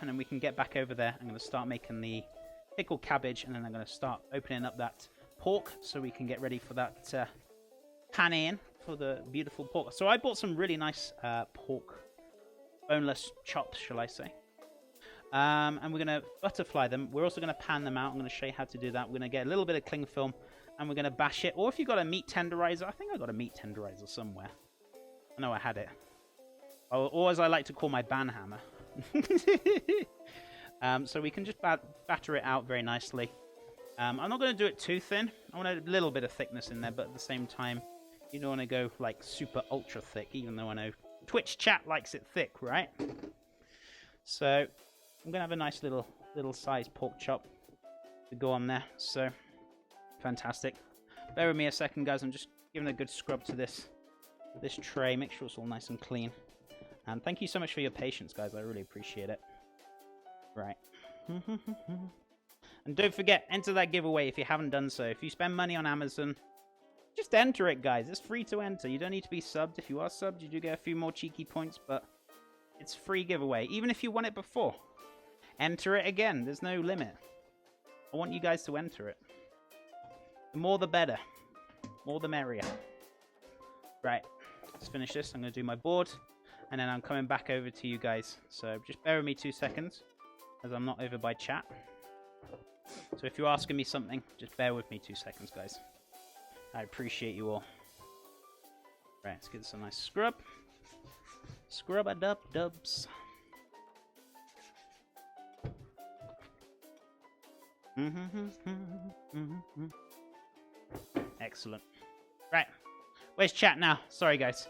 and then we can get back over there. I'm going to start making the pickled cabbage, and then I'm going to start opening up that pork so we can get ready for that pan in for the beautiful pork. So I bought some really nice pork boneless chops, shall I say. And we're going to butterfly them. We're also going to pan them out. I'm going to show you how to do that. We're going to get a little bit of cling film, and we're going to bash it. Or if you've got a meat tenderizer, I think I got a meat tenderizer somewhere. I know I had it. Or as I like to call my ban hammer. So we can just batter it out very nicely. I'm not going to do it too thin. I want a little bit of thickness in there, but at the same time, you don't want to go like super ultra thick, even though I know Twitch chat likes it thick, right? So I'm going to have a nice little sized pork chop to go on there. So fantastic. Bear with me a second, guys. I'm just giving a good scrub to this tray. Make sure it's all nice and clean. And thank you so much for your patience, guys. I really appreciate it. Right. And don't forget, enter that giveaway if you haven't done so. If you spend money on Amazon, just enter it, guys. It's free to enter. You don't need to be subbed. If you are subbed, you do get a few more cheeky points, but it's free giveaway. Even if you won it before, enter it again. There's no limit. I want you guys to enter it. The more the better. More the merrier. Right. Let's finish this. I'm going to do my board. And then I'm coming back over to you guys. So just bear with me 2 seconds, as I'm not over by chat. So if you're asking me something, just bear with me 2 seconds, guys. I appreciate you all. Right, let's get this a nice scrub. Scrub-a-dub-dubs. Excellent. Right. Where's chat now? Sorry, guys.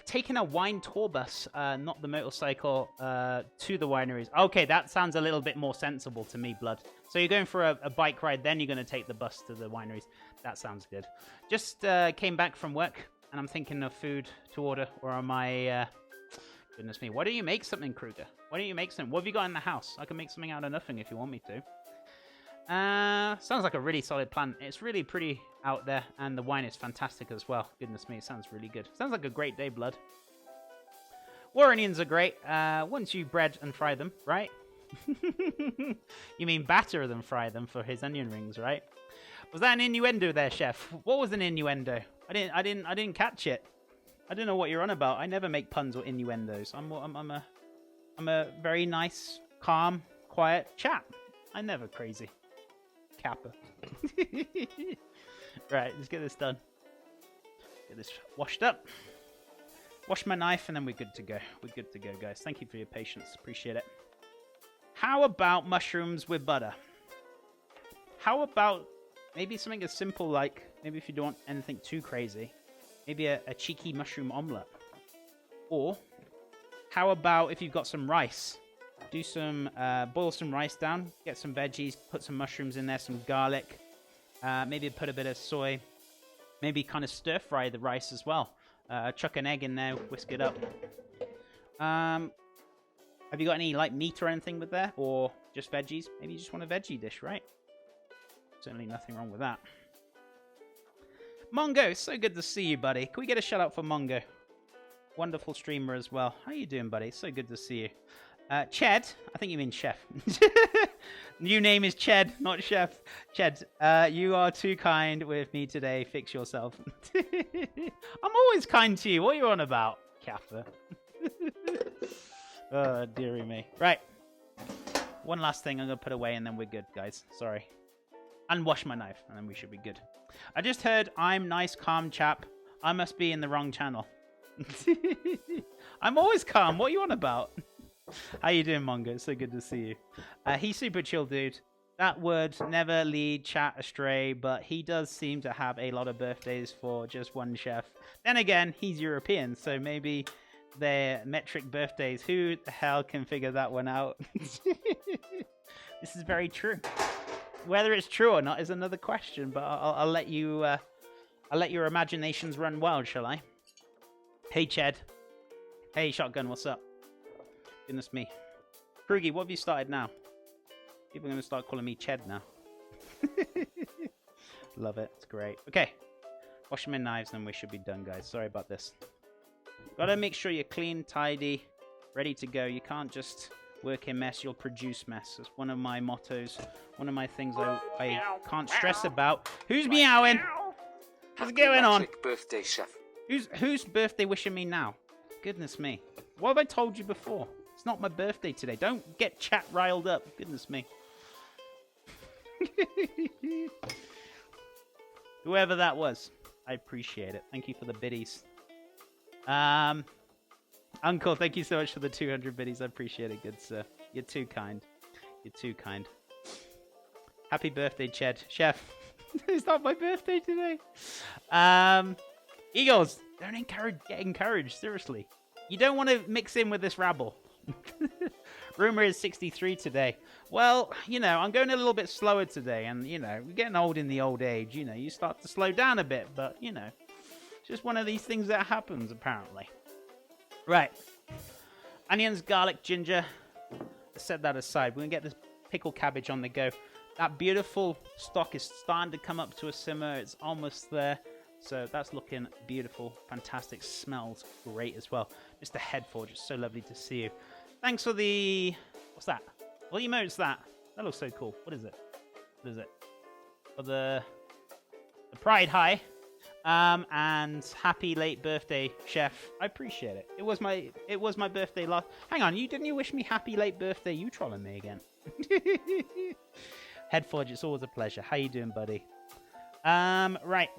Taking a wine tour bus, not the motorcycle, to the wineries. Okay, that sounds a little bit more sensible to me, Blood. So you're going for a bike ride, then you're going to take the bus to the wineries. That sounds good. Just came back from work, and I'm thinking of food to order, or am I... goodness me. Why don't you make something, Kruger? Why don't you make something? What have you got in the house? I can make something out of nothing if you want me to. Sounds like a really solid plan. It's really pretty out there, and the wine is fantastic as well. Goodness me, it sounds really good. Sounds like a great day, Blood. War onions are great once you bread and fry them, right? You mean batter than fry them for his onion rings, right? Was that an innuendo there, chef? What was an innuendo? I didn't catch it. I don't know what you're on about. I never make puns or innuendos. I'm a very nice, calm, quiet chap. I'm never crazy. Kappa. Right, let's get this done. Get this washed up. Wash my knife, and then we're good to go. We're good to go, guys. Thank you for your patience. Appreciate it. How about mushrooms with butter? How about maybe something as simple like, maybe if you don't want anything too crazy, maybe a cheeky mushroom omelette? Or how about if you've got some rice? Do some, boil some rice down, get some veggies, put some mushrooms in there, some garlic, maybe put a bit of soy, maybe kind of stir fry the rice as well. Chuck an egg in there, whisk it up. Have you got any like meat or anything with there, or just veggies? Maybe you just want a veggie dish, right? Certainly nothing wrong with that. Mongo, so good to see you, buddy. Can we get a shout out for Mongo? Wonderful streamer as well. How you doing, buddy? So good to see you. Ched, I think you mean chef. New name is Ched, not chef. Ched, you are too kind with me today. Fix yourself. I'm always kind to you. What are you on about, Kappa? Oh, dearie me. Right. One last thing I'm going to put away, and then we're good, guys. Sorry. And wash my knife, and then we should be good. I just heard I'm nice, calm chap. I must be in the wrong channel. I'm always calm. What are you on about? How you doing, Mongo? So good to see you. He's super chill, dude. That would never lead chat astray, but he does seem to have a lot of birthdays for just one chef. Then again, he's European, so maybe they're metric birthdays. Who the hell can figure that one out? This is very true. Whether it's true or not is another question, but I'll let you. I'll let your imaginations run wild, shall I? Hey, Ched. Hey, Shotgun. What's up? Goodness me. Krugi, what have you started now? People are going to start calling me Ched now. Love it. It's great. Okay. Wash my knives, and we should be done, guys. Sorry about this. Gotta make sure you're clean, tidy, ready to go. You can't just work in mess, you'll produce mess. That's one of my mottos, one of my things I can't stress about. Who's meowing? What's going on? Birthday, chef. Who's birthday wishing me now? Goodness me. What have I told you before? It's not my birthday today. Don't get chat riled up. Goodness me. Whoever that was, I appreciate it. Thank you for the biddies. Uncle, thank you so much for the 200 biddies. I appreciate it, good sir. You're too kind. You're too kind. Happy birthday, Ched. Chef, it's not my birthday today. Eagles, don't get encouraged, seriously. You don't want to mix in with this rabble. Rumor is 63 today. Well, you know, I'm going a little bit slower today, and, you know, we're getting old in the old age. You know, you start to slow down a bit, but, you know, it's just one of these things that happens, apparently. Right. Onions, garlic, ginger. Set that aside. We're going to get this pickled cabbage on the go. That beautiful stock is starting to come up to a simmer. It's almost there. So that's looking beautiful. Fantastic. Smells great as well. Mr. Headforge, it's so lovely to see you. Thanks for the... What's that? What emote's that? That looks so cool. What is it? What is it? For the Pride High. And happy late birthday, Chef. I appreciate it. It was my birthday last... Hang on, didn't you wish me happy late birthday? You trolling me again. Headforge, it's always a pleasure. How you doing, buddy? Right.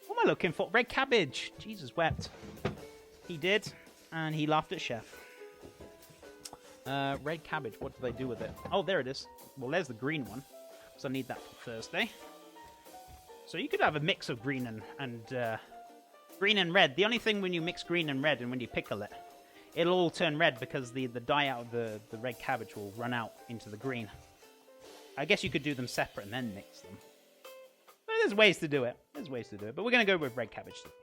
What am I looking for? Red cabbage. Jesus wept. He did, and he laughed at Chef. Red cabbage. What do they do with it? Oh, there it is. Well, there's the green one. So I need that for Thursday. So you could have a mix of green and red. The only thing when you mix green and red and when you pickle it, it'll all turn red because the dye out of the red cabbage will run out into the green. I guess you could do them separate and then mix them. But there's ways to do it. There's ways to do it. But we're going to go with red cabbage today.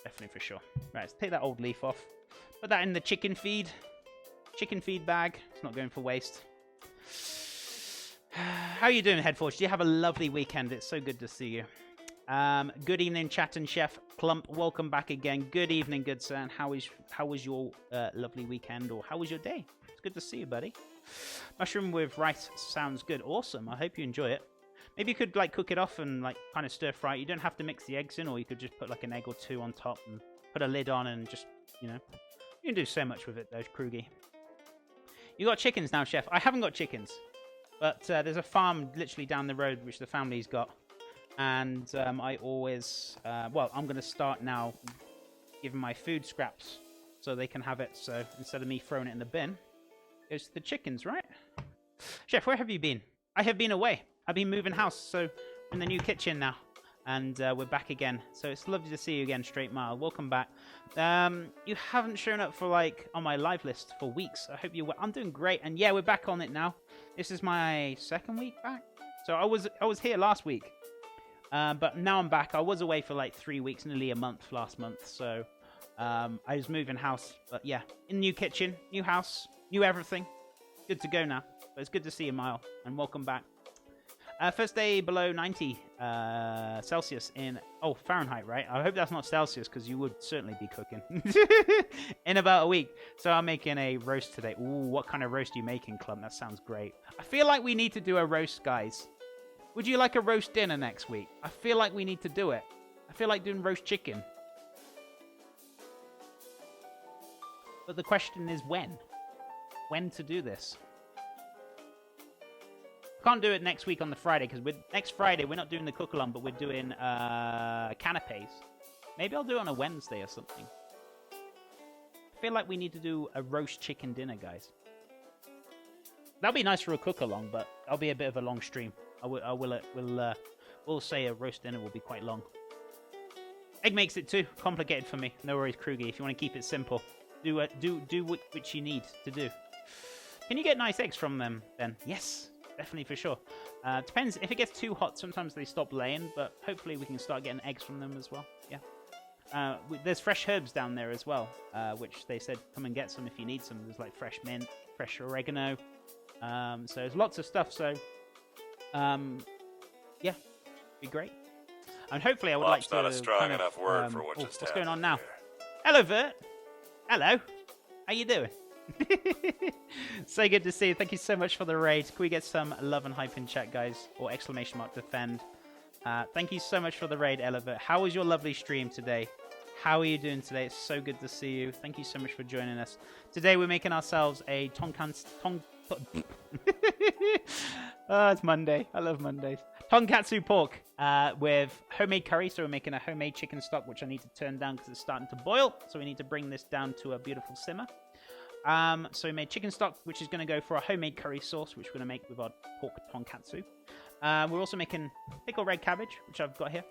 Definitely for sure. Right, let's take that old leaf off. Put that in the chicken feed. Chicken feed bag. It's not going for waste. How are you doing, Headforge? Do you have a lovely weekend? It's so good to see you. Good evening, chat and Chef Clump. Welcome back again. Good evening, good sir. And how was your lovely weekend, or how was your day? It's good to see you, buddy. Mushroom with rice sounds good. Awesome. I hope you enjoy it. Maybe you could like cook it off and like kind of stir fry it. You don't have to mix the eggs in, or you could just put like an egg or two on top and put a lid on and just, you know, you can do so much with it, though, Krugy. You got chickens now, Chef? I haven't got chickens. But there's a farm literally down the road which the family's got. And I always... well, I'm going to start now giving my food scraps so they can have it. So instead of me throwing it in the bin, it goes to the chickens, right? Chef, where have you been? I have been away. I've been moving house, so we're in the new kitchen now. And we're back again. So it's lovely to see you again, Straight Mile. Welcome back. You haven't shown up for like on my live list for weeks. I hope you were. I'm doing great. And yeah, we're back on it now. This is my second week back. So I was here last week. But now I'm back. I was away for like 3 weeks, nearly a month last month. So I was moving house. But yeah, in the new kitchen, new house, new everything. Good to go now. But it's good to see you, Mile. And welcome back. First day below 90 Celsius in... Oh, Fahrenheit, right? I hope that's not Celsius, because you would certainly be cooking. In about a week. So I'm making a roast today. Ooh, what kind of roast are you making, Clump? That sounds great. I feel like we need to do a roast, guys. Would you like a roast dinner next week? I feel like we need to do it. I feel like doing roast chicken. But the question is when? When to do this? Can't do it next week on the Friday, because next Friday we're not doing the cook-along, but we're doing canapes. Maybe I'll do it on a Wednesday or something. I feel like we need to do a roast chicken dinner, guys. That'll be nice for a cook-along, but that'll be a bit of a long stream. We'll say a roast dinner will be quite long. Egg makes it too complicated for me. No worries, Krugy. If you want to keep it simple, do what you need to do. Can you get nice eggs from them then? Yes. Definitely, for sure. Depends. If it gets too hot, sometimes they stop laying, but hopefully we can start getting eggs from them as well. Yeah. There's fresh herbs down there as well, which they said come and get some if you need some. There's like fresh mint, fresh oregano. So there's lots of stuff. So, yeah, be great. And hopefully I would like to... not a strong enough word for what just what's going on happened now? here. Hello, Vert. Hello. How you doing? So good to see you. Thank you so much for the raid. Can we get some love and hype in chat, guys? Or exclamation mark defend. Thank you so much for the raid, Elevate. How was your lovely stream today? How are you doing today? It's so good to see you. Thank you so much for joining us. Today we're making ourselves a Oh, it's Monday. I love Mondays. Tonkatsu pork with homemade curry. So we're making a homemade chicken stock, which I need to turn down because it's starting to boil. So we need to bring this down to a beautiful simmer. So we made chicken stock, which is going to go for our homemade curry sauce, which we're going to make with our pork tonkatsu. We're also making pickled red cabbage, which I've got here.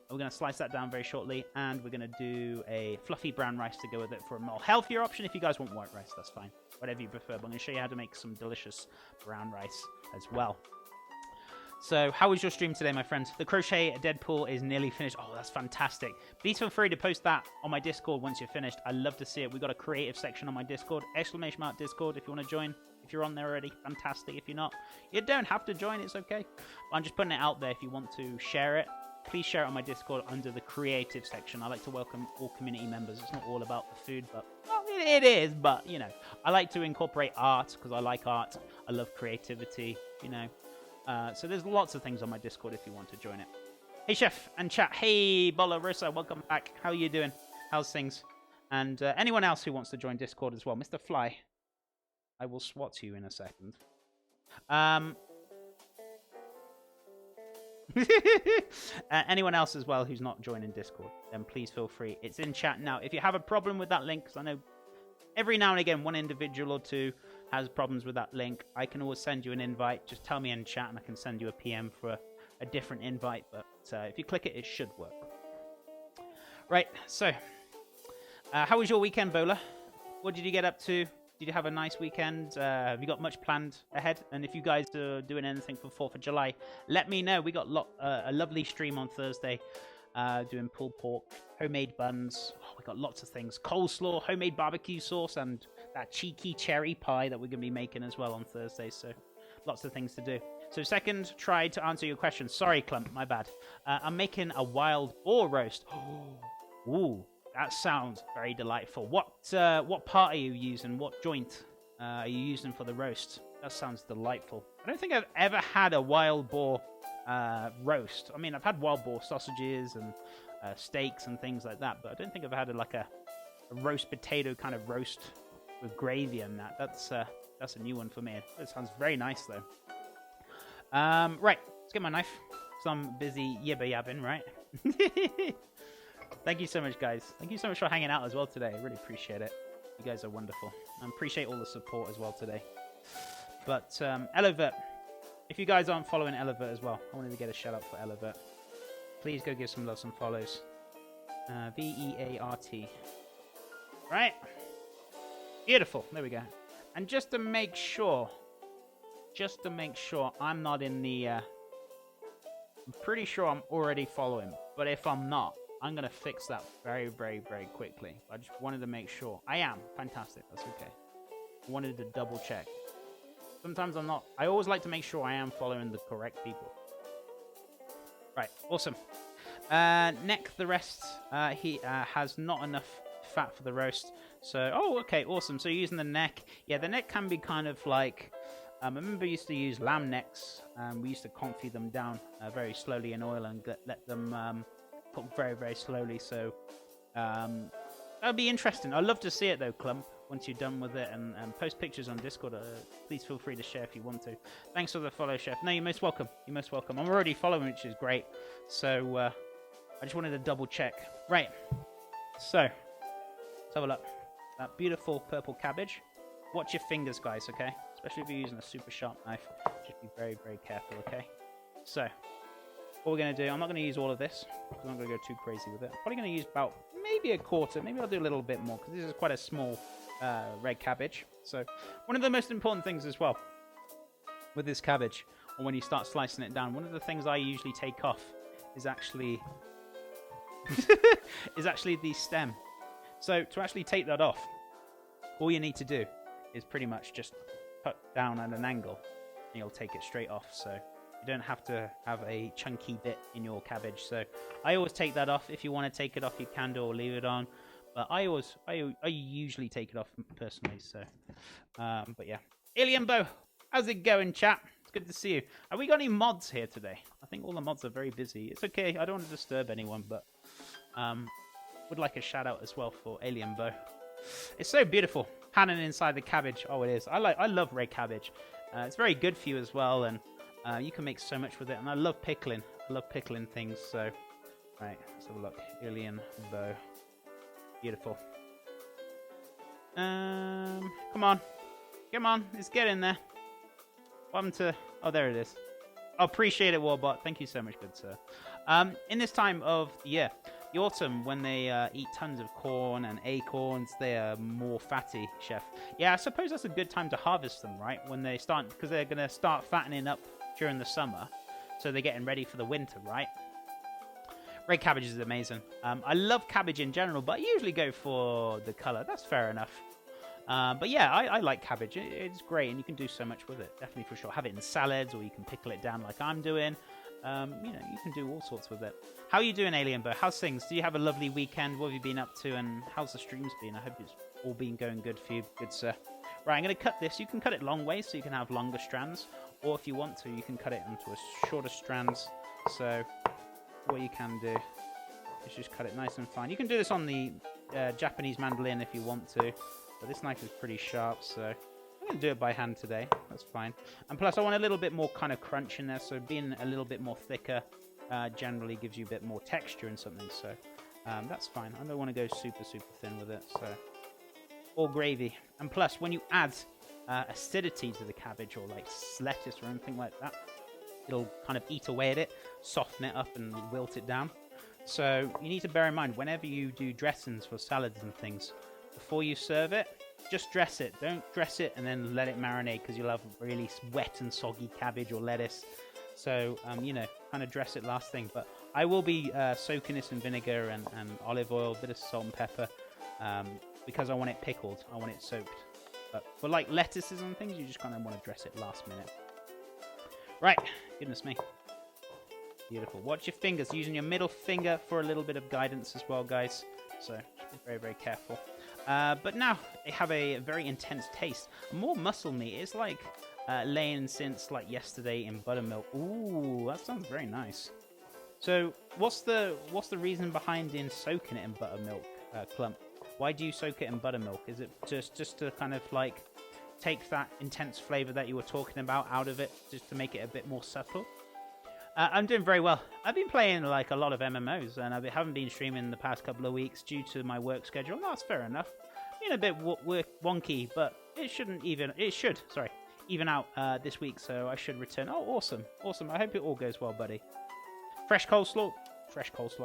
We're going to slice that down very shortly, and we're going to do a fluffy brown rice to go with it for a more healthier option. If you guys want white rice, that's fine. Whatever you prefer, but I'm going to show you how to make some delicious brown rice as well. So, how was your stream today, my friends? The crochet Deadpool is nearly finished. Oh, that's fantastic. Please feel free to post that on my Discord once you're finished. I love to see it. We've got a creative section on my Discord. Exclamation mark Discord if you want to join. If you're on there already, fantastic. If you're not, you don't have to join. It's okay. I'm just putting it out there if you want to share it. Please share it on my Discord under the creative section. I like to welcome all community members. It's not all about the food, but well, it is. But, you know, I like to incorporate art because I like art. I love creativity, you know. So there's lots of things on my Discord if you want to join it. Hey, Chef and chat. Hey, Bola Rosa, welcome back. How are you doing? How's things? And anyone else who wants to join Discord as well. Mr. Fly, I will swat you in a second. Anyone else as well who's not joining Discord, then please feel free. It's in chat now. If you have a problem with that link, because I know every now and again one individual or two has problems with that link, I can always send you an invite. Just tell me in chat and I can send you a PM for a different invite. But if you click it, it should work. Right, so how was your weekend, Bola? What did you get up to? Did you have a nice weekend? Have you got much planned ahead? And if you guys are doing anything for 4th of July, let me know. We got a lovely stream on Thursday doing pulled pork, homemade buns. Oh, we got lots of things. Coleslaw, homemade barbecue sauce, and that cheeky cherry pie that we're going to be making as well on Thursday. So lots of things to do. So second, try to answer your question. Sorry, Clump, my bad. I'm making a wild boar roast. Ooh. That sounds very delightful. What part are you using? What joint are you using for the roast? That sounds delightful. I don't think I've ever had a wild boar roast. I mean, I've had wild boar sausages and steaks and things like that, but I don't think I've had a roast potato kind of roast with gravy and that. That's a new one for me. It sounds very nice though. Right, let's get my knife. So I'm busy yibba yabbing, right? Thank you so much, guys. Thank you so much for hanging out as well today. I really appreciate it. You guys are wonderful. I appreciate all the support as well today. But Elevert, if you guys aren't following Elevert as well, I wanted to get a shout out for Elevert. Please go give some love, some follows. VEART. Right? Beautiful. There we go. And just to make sure I'm not in the... I'm pretty sure I'm already following, but if I'm not, I'm going to fix that very, very, very quickly. I just wanted to make sure. I am. Fantastic. That's okay. I wanted to double check. Sometimes I'm not. I always like to make sure I am following the correct people. Right. Awesome. Neck the rest. He has not enough fat for the roast. So, oh, okay. Awesome. So you're using the neck. Yeah, the neck can be kind of like... I remember I used to use lamb necks. We used to confit them down very slowly in oil and let them... cook very, very slowly, so that'll be interesting. I'd love to see it though, Clump, once you're done with it, and post pictures on Discord. Please feel free to share if you want to. Thanks for the follow, Chef. No, you're most welcome. You're most welcome. I'm already following, which is great. So I just wanted to double check. Right. So let's have a look. That beautiful purple cabbage. Watch your fingers, guys. Okay, especially if you're using a super sharp knife. Just be very, very careful. Okay. So. What we're going to do, I'm not going to use all of this, because I'm not going to go too crazy with it. I'm probably going to use about maybe a quarter, maybe I'll do a little bit more, because this is quite a small red cabbage. So one of the most important things as well with this cabbage, or when you start slicing it down, one of the things I usually take off is actually the stem. So to actually take that off, all you need to do is pretty much just cut down at an angle, and you'll take it straight off. So you don't have to have a chunky bit in your cabbage. So I always take that off. If you want to take it off, you can do, or leave it on. But I usually take it off personally. So, but yeah, Alien Bow, how's it going, chat? It's good to see you. Have we got any mods here today? I think all the mods are very busy. It's okay. I don't want to disturb anyone, but would like a shout out as well for Alien Bow. It's so beautiful. Panning inside the cabbage. Oh, it is. I love red cabbage. It's very good for you as well, and you can make so much with it. And I love pickling. I love pickling things. So, right, let's have a look. Alien Bow. Beautiful. Come on. Come on. Let's get in there. What happened to... Oh, there it is. I appreciate it, Warbot. Thank you so much, good sir. In this time of the year, the autumn, when they eat tons of corn and acorns, they are more fatty, Chef. Yeah, I suppose that's a good time to harvest them, right? When they start, because they're going to start fattening up during the summer. So they're getting ready for the winter, right? Red cabbage is amazing. I love cabbage in general, but I usually go for the colour. That's fair enough. But yeah, I like cabbage. It's great, and you can do so much with it. Definitely for sure. Have it in salads, or you can pickle it down like I'm doing. You know, you can do all sorts with it. How are you doing, Alien Bow? How's things? Do you have a lovely weekend? What have you been up to, and how's the streams been? I hope it's all been going good for you, good sir. Right, I'm going to cut this. You can cut it long ways, so you can have longer strands, or if you want to, you can cut it into a shorter strands. So what you can do is just cut it nice and fine. You can do this on the Japanese mandolin if you want to. But this knife is pretty sharp, so I'm going to do it by hand today. That's fine. And plus, I want a little bit more kind of crunch in there, so being a little bit more thicker generally gives you a bit more texture in something, so that's fine. I don't want to go super, super thin with it, so all gravy. And plus, when you add acidity to the cabbage or like lettuce or anything like that, it'll kind of eat away at it, soften it up and wilt it down. So you need to bear in mind, whenever you do dressings for salads and things, before you serve it, just dress it. Don't dress it and then let it marinate, because you'll have really wet and soggy cabbage or lettuce. So, you know, kind of dress it last thing. But I will be soaking this in vinegar and olive oil, a bit of salt and pepper, because I want it pickled. I want it soaked. But for like lettuces and things, you just kind of want to dress it last minute. Right, goodness me. Beautiful. Watch your fingers, using your middle finger for a little bit of guidance as well, guys. So, just be very, very careful. But now they have a very intense taste. More muscle meat. It's like laying since like yesterday in buttermilk. Ooh, that sounds very nice. So what's the reason behind in soaking it in buttermilk, Clump? Why do you soak it in buttermilk? Is it just to kind of like take that intense flavor that you were talking about out of it, just to make it a bit more subtle? I'm doing very well. I've been playing like a lot of MMOs, and I haven't been streaming the past couple of weeks due to my work schedule. No, that's fair enough. Been a bit wonky, but it should even out this week, so I should return. Oh, awesome. I hope it all goes well, buddy. Fresh coleslaw.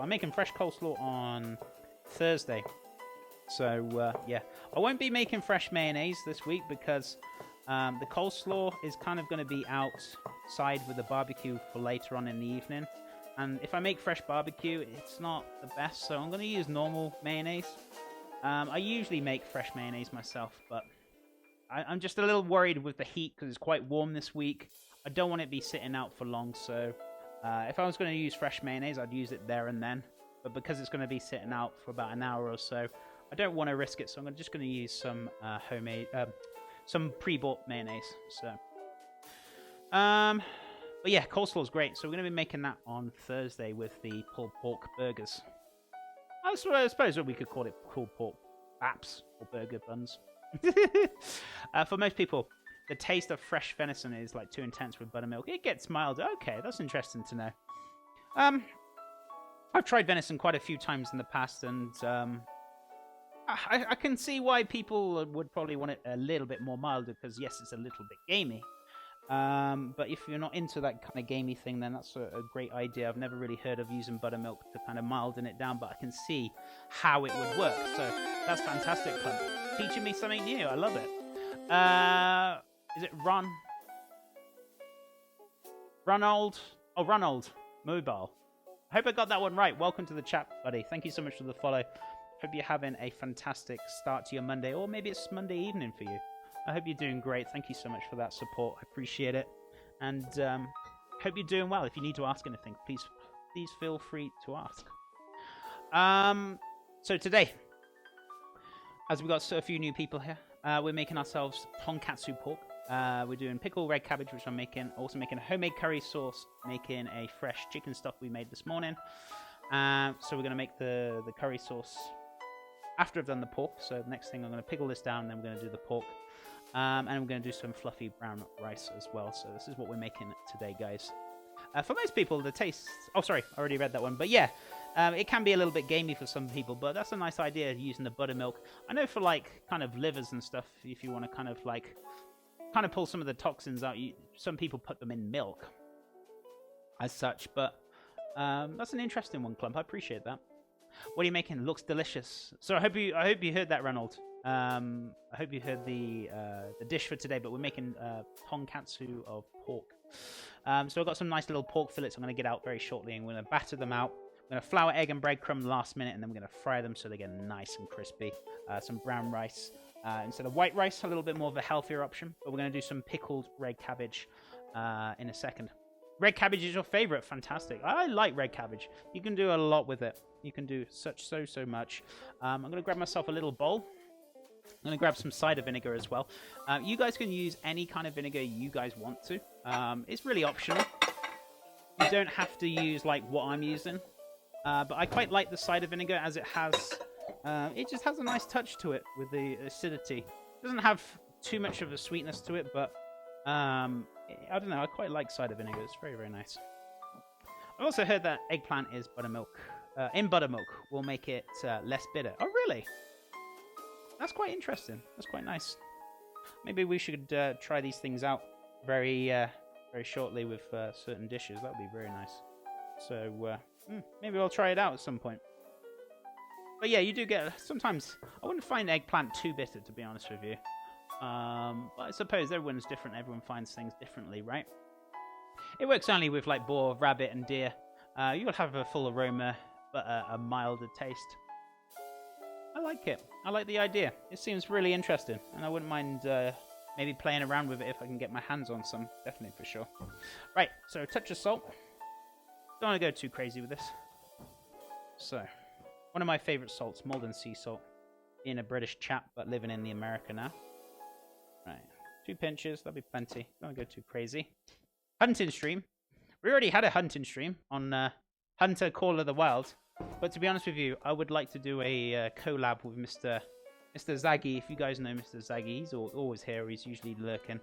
I'm making fresh coleslaw on Thursday. So, yeah. I won't be making fresh mayonnaise this week because the coleslaw is kind of going to be outside with the barbecue for later on in the evening. And if I make fresh barbecue, it's not the best, so I'm going to use normal mayonnaise. I usually make fresh mayonnaise myself, but I'm just a little worried with the heat because it's quite warm this week. I don't want it to be sitting out for long, so if I was going to use fresh mayonnaise, I'd use it there and then. But because it's going to be sitting out for about an hour or so, I don't want to risk it, so I'm just going to use some some pre-bought mayonnaise. So, but yeah, coleslaw is great. So we're going to be making that on Thursday with the pulled pork burgers. I suppose what we could call it pulled pork wraps or burger buns. For most people, the taste of fresh venison is like too intense with buttermilk. It gets mild. Okay, that's interesting to know. I've tried venison quite a few times in the past, and I can see why people would probably want it a little bit more milder, because yes, it's a little bit gamey. But if you're not into that kind of gamey thing, then that's a great idea. I've never really heard of using buttermilk to kind of milden it down, but I can see how it would work. So that's fantastic, Clump. Teaching me something new. I love it. Is it Ronald? Oh, Ronald Mobile. I hope I got that one right. Welcome to the chat, buddy. Thank you so much for the follow. Hope you're having a fantastic start to your Monday, or maybe it's Monday evening for you. I hope you're doing great. Thank you so much for that support. I appreciate it. And hope you're doing well. If you need to ask anything, please feel free to ask. So today, as we've got a few new people here, we're making ourselves tonkatsu pork. We're doing pickled red cabbage, which I'm making. Also making a homemade curry sauce, making a fresh chicken stock we made this morning. So we're going to make the curry sauce after I've done the pork. So the next thing, I'm going to pickle this down, and then we're going to do the pork. And we're going to do some fluffy brown rice as well. So this is what we're making today, guys. For most people, the taste... Oh, sorry, I already read that one. But yeah, it can be a little bit gamey for some people, but that's a nice idea, using the buttermilk. I know for, like, kind of livers and stuff, if you want to kind of, like, pull some of the toxins out, some people put them in milk as such. But that's an interesting one, Clump. I appreciate that. What are you making? It looks delicious. So I hope you heard that, Ronald. I hope you heard the dish for today, but we're making tonkatsu of pork. So I've got some nice little pork fillets I'm going to get out very shortly, and we're going to batter them out. We're going to flour, egg, and breadcrumb last minute, and then we're going to fry them so they get nice and crispy. Some brown rice instead of white rice, a little bit more of a healthier option. But we're going to do some pickled red cabbage in a second. Red cabbage is your favorite. Fantastic. I like red cabbage. You can do a lot with it. You can do so much. I'm going to grab myself a little bowl. I'm going to grab some cider vinegar as well. You guys can use any kind of vinegar you guys want to. It's really optional. You don't have to use like what I'm using. But I quite like the cider vinegar as it has... it just has a nice touch to it with the acidity. It doesn't have too much of a sweetness to it, but... I don't know, I quite like cider vinegar. It's very, very nice. I've also heard that eggplant is buttermilk. In buttermilk will make it less bitter. Oh, really? That's quite interesting. That's quite nice. Maybe we should try these things out very shortly with certain dishes. That would be very nice. So maybe I'll try it out at some point. But yeah, you do get... Sometimes I wouldn't find eggplant too bitter, to be honest with you. But I suppose everyone's different. Everyone finds things differently, right? It works only with like boar, rabbit, and deer. You'll have a full aroma, but a milder taste. I like it. I like the idea. It seems really interesting, and I wouldn't mind maybe playing around with it if I can get my hands on some. Definitely, for sure. Right, so a touch of salt. Don't want to go too crazy with this. So, one of my favourite salts, Malden sea salt. Being a British chap, but living in the America now. Right, 2 pinches, that'll be plenty. Don't want to go too crazy. Hunting stream. We already had a hunting stream on Hunter Call of the Wild. But to be honest with you, I would like to do a collab with Mr. Zaggy. If you guys know Mr. Zaggy, he's always here. He's usually lurking.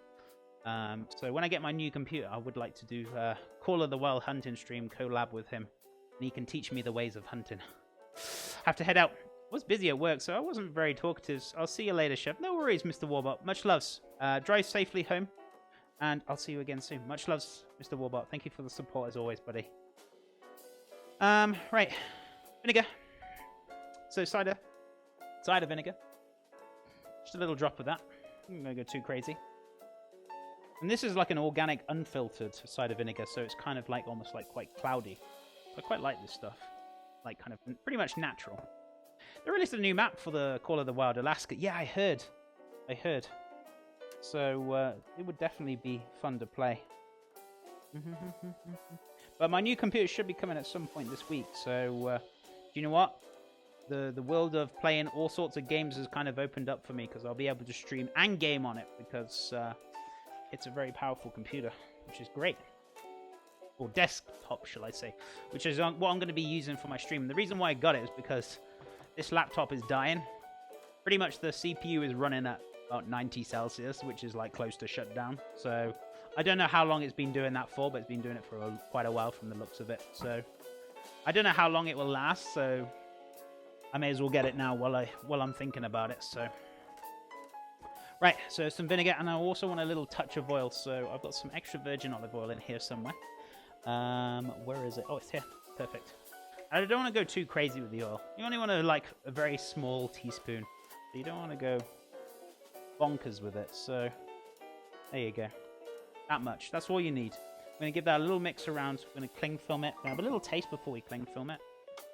So when I get my new computer, I would like to do Call of the Wild hunting stream collab with him. And he can teach me the ways of hunting. Have to head out. I was busy at work, so I wasn't very talkative. I'll see you later, Chef. No worries, Mr. Warbot. Much loves. Drive safely home. And I'll see you again soon. Much loves, Mr. Warbot. Thank you for the support as always, buddy. Right. Vinegar. So cider vinegar. Just a little drop of that. I'm not going to go too crazy. And this is like an organic, unfiltered cider vinegar, so it's kind of like almost like quite cloudy. I quite like this stuff. Like kind of pretty much natural. They released a new map for the Call of the Wild Alaska. Yeah, I heard. So it would definitely be fun to play. But my new computer should be coming at some point this week, so do you know what? The world of playing all sorts of games has kind of opened up for me, because I'll be able to stream and game on it, because it's a very powerful computer, which is great. Or desktop, shall I say, which is what I'm going to be using for my stream. The reason why I got it is because this laptop is dying. Pretty much the CPU is running at about 90 Celsius, which is like close to shutdown. So I don't know how long it's been doing that for, but it's been doing it for quite a while from the looks of it. So I don't know how long it will last, so I may as well get it now while I'm thinking about it. So right, so some vinegar, and I also want a little touch of oil. So I've got some extra virgin olive oil in here somewhere. Where is it? Oh, it's here. Perfect. I don't want to go too crazy with the oil. You only want to like a very small teaspoon. You don't want to go bonkers with it. So there you go. That much. That's all you need. I'm going to give that a little mix around. We're going to cling film it. Have a little taste before we cling film it,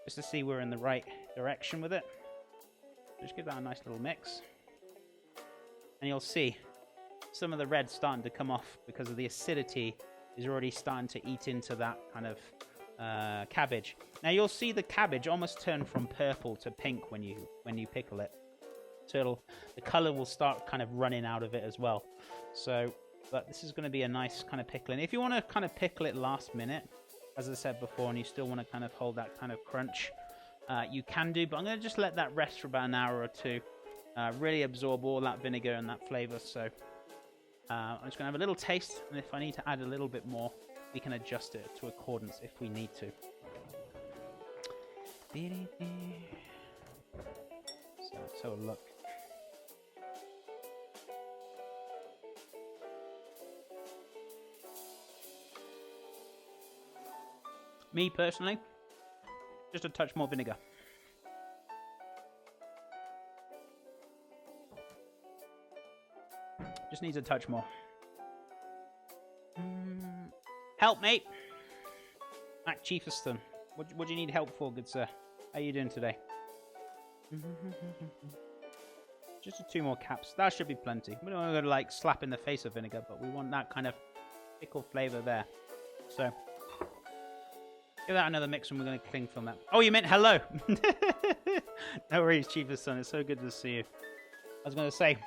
just to see we're in the right direction with it. Just give that a nice little mix. And you'll see some of the red starting to come off because of the acidity is already starting to eat into that kind of cabbage. Now you'll see the cabbage almost turn from purple to pink when you pickle it. till the color will start kind of running out of it as well. So, but this is going to be a nice kind of pickling. If you want to kind of pickle it last minute, as I said before, and you still want to kind of hold that kind of crunch, you can do, but I'm going to just let that rest for about an hour or two, really absorb all that vinegar and that flavor. So I'm just going to have a little taste, and if I need to add a little bit more, we can adjust it to accordance if we need to. So let's have a look. Me personally, just a touch more vinegar. Just needs a touch more. Help, mate. Mac Chiefeston. What do you need help for, good sir? How are you doing today? Just 2 more caps. That should be plenty. We don't want to like slap in the face of vinegar, but we want that kind of pickle flavor there. So give that another mix and we're going to cling film that. Oh, you meant hello. No worries, Chiefeston. It's so good to see you. I was going to say, if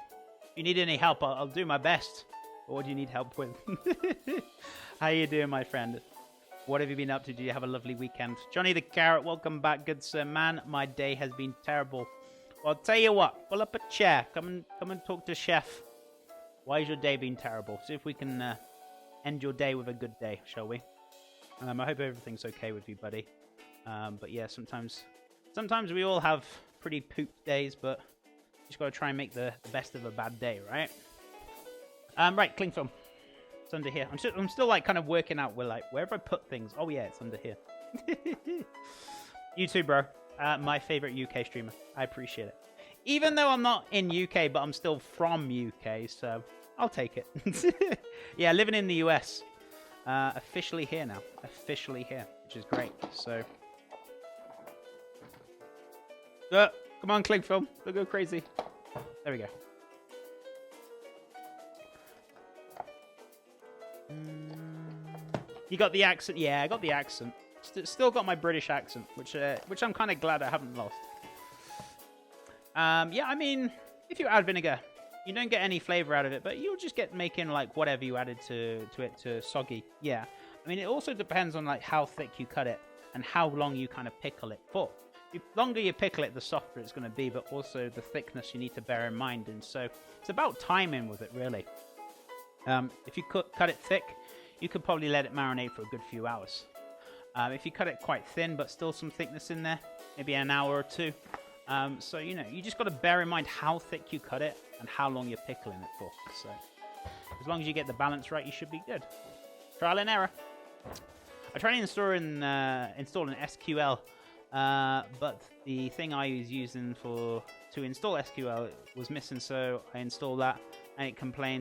you need any help, I'll do my best. But what do you need help with? How you doing, my friend? What have you been up to? Do you have a lovely weekend? Johnny the Carrot, welcome back, good sir. Man, my day has been terrible. Well, I'll tell you what. Pull up a chair. Come and talk to Chef. Why has your day been terrible? See if we can end your day with a good day, shall we? I hope everything's okay with you, buddy. But yeah, sometimes we all have pretty poop days, but you just got to try and make the best of a bad day, right? Right, cling film. It's under here. I'm still like kind of working out where have I put things. Oh yeah, it's under here. You too, bro. My favorite UK streamer. I appreciate it. Even though I'm not in UK, but I'm still from UK, so I'll take it. Yeah, living in the US. Officially here now. Officially here, which is great. So, come on, cling film. Don't go crazy. There we go. You got the accent? Yeah, I got the accent. Still got my British accent, which I'm kind of glad I haven't lost. Yeah, I mean, if you add vinegar, you don't get any flavor out of it, but you'll just get making like whatever you added to it to soggy. Yeah, I mean, it also depends on like how thick you cut it and how long you kind of pickle it for. The longer you pickle it, the softer it's going to be, but also the thickness you need to bear in mind. And so it's about timing with it, really. If you cut it thick, you could probably let it marinate for a good few hours. If you cut it quite thin, but still some thickness in there, maybe an hour or 2. So, you know, you just got to bear in mind how thick you cut it and how long you're pickling it for. So, as long as you get the balance right, you should be good. Trial and error. I tried to install an SQL, but the thing I was using to install SQL was missing, so I installed that, and it complained